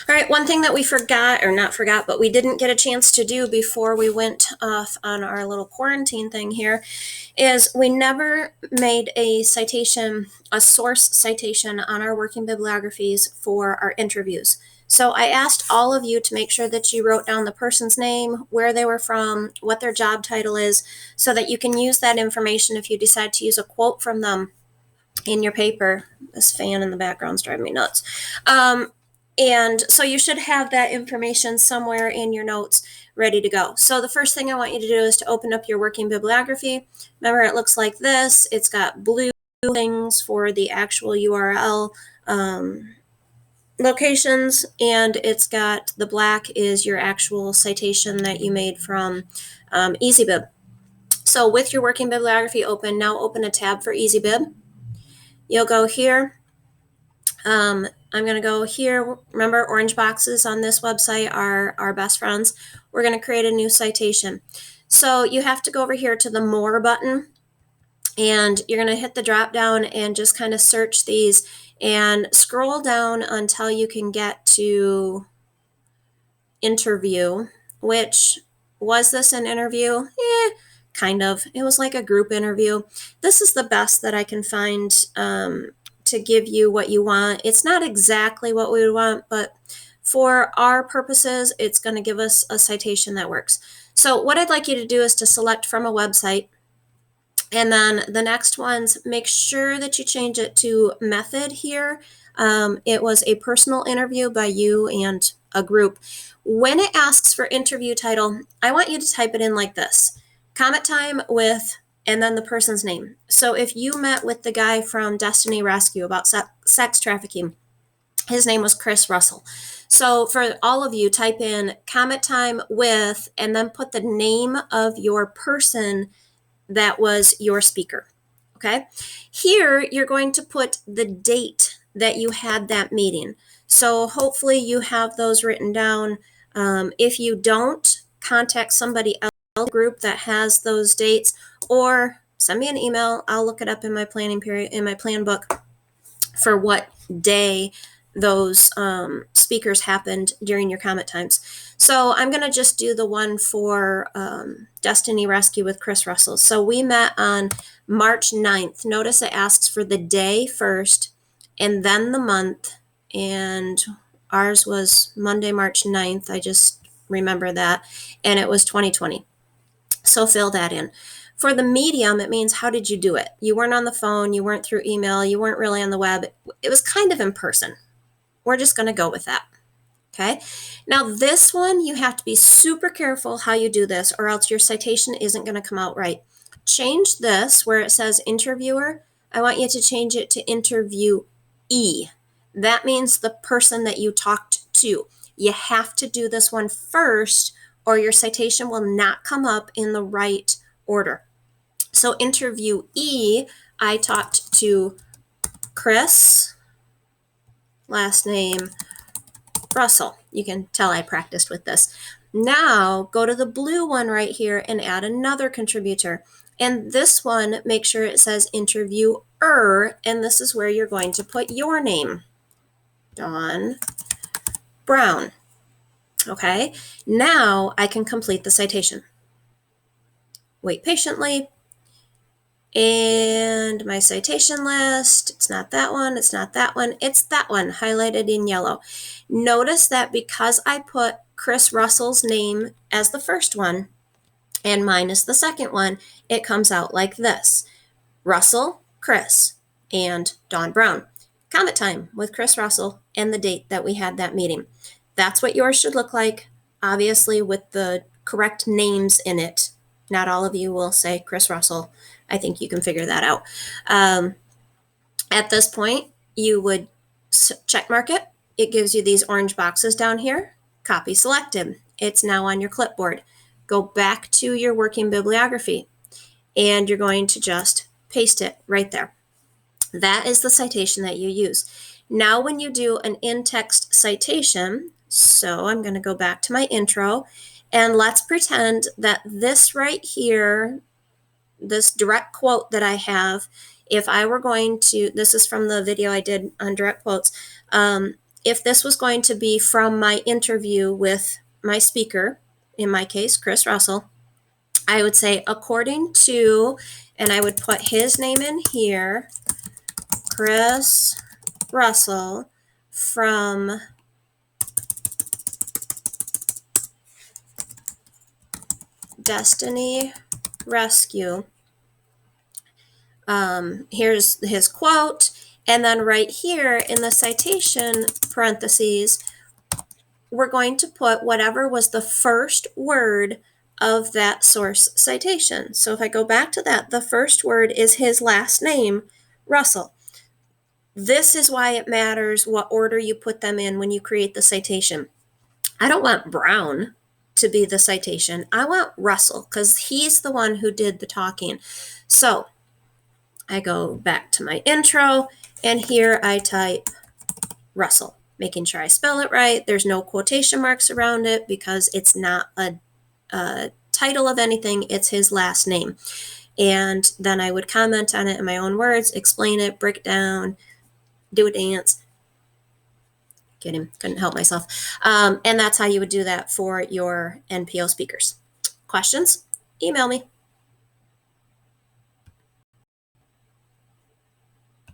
All right, one thing that we forgot, or not forgot, but we didn't get a chance to do before we went off on our little quarantine thing here is we never made a citation, a source citation on our working bibliographies for our interviews. So I asked all of you to make sure that you wrote down the person's name, where they were from, what their job title is, so that you can use that information if you decide to use a quote from them in your paper. This fan in the background is driving me nuts. And so you should have that information somewhere in your notes ready to go. So the first thing I want you to do is to open up your working bibliography. Remember, it looks like this. It's got blue things for the actual URL locations, and it's got the black is your actual citation that you made from EasyBib. So with your working bibliography open, now open a tab for EasyBib. You'll go here. I'm going to go here. Remember, orange boxes on this website are our best friends. We're going to create a new citation. So you have to go over here to the More button, and you're going to hit the drop down and just kind of search these and scroll down until you can get to interview, which was this an interview? Kind of. It was like a group interview. This is the best that I can find to give you what you want. It's not exactly what we would want, but for our purposes, it's going to give us a citation that works. So what I'd like you to do is to select from a website, and then the next ones, make sure that you change it to method here. It was a personal interview by you and a group. When it asks for interview title, I want you to type it in like this: comment time with, and then the person's name. So if you met with the guy from Destiny Rescue about sex trafficking, his name was Chris Russell. So for all of you, type in comment time with, and then put the name of your person that was your speaker. Okay. Here, you're going to put the date that you had that meeting. So hopefully you have those written down. If you don't, contact somebody else in the group that has those dates, or send me an email. I'll look it up in my planning period, in my plan book, for what day those speakers happened during your comment times. So I'm going to just do the one for Destiny Rescue with Chris Russell. So we met on March 9th. Notice it asks for the day first and then the month, and ours was Monday, March 9th. I just remember that, and it was 2020. So fill that in. For the medium, it means how did you do it? You weren't on the phone, you weren't through email, you weren't really on the web. It was kind of in person. We're just going to go with that. Okay. Now this one, you have to be super careful how you do this, or else your citation isn't going to come out right. Change this where it says interviewer. I want you to change it to interviewee. That means the person that you talked to. You have to do this one first, or your citation will not come up in the right order. So interviewee, I talked to Chris, last name Russell. You can tell I practiced with this. Now go to the blue one right here and add another contributor. And this one, make sure it says interviewer, and this is where you're going to put your name, Dawn Brown. Okay, now I can complete the citation. Wait patiently. And my citation list, it's not that one, it's not that one, it's that one highlighted in yellow. Notice that because I put Chris Russell's name as the first one and mine is the second one, it comes out like this: Russell, Chris, and Dawn Brown. Comment time with Chris Russell and the date that we had that meeting. That's what yours should look like, obviously with the correct names in it. Not all of you will say Chris Russell. I think you can figure that out. At this point, you would check mark it. It gives you these orange boxes down here. Copy selected. It's now on your clipboard. Go back to your working bibliography, and you're going to just paste it right there. That is the citation that you use. Now when you do an in-text citation, so I'm going to go back to my intro, and let's pretend that this right here, this direct quote that I have, if I were going to, this is from the video I did on direct quotes, if this was going to be from my interview with my speaker, in my case, Chris Russell, I would say according to, and I would put his name in here, Chris Russell from Destiny Rescue. Here's his quote, and then right here in the citation parentheses, we're going to put whatever was the first word of that source citation. So if I go back to that, the first word is his last name, Russell. This is why it matters what order you put them in when you create the citation. I don't want Brown to be the citation. I want Russell because he's the one who did the talking. So I go back to my intro, and here I type Russell, making sure I spell it right. There's no quotation marks around it because it's not a title of anything. It's his last name. And then I would comment on it in my own words, explain it, break it down, do a dance. Kidding, couldn't help myself. And that's how you would do that for your NPO speakers. Questions? Email me.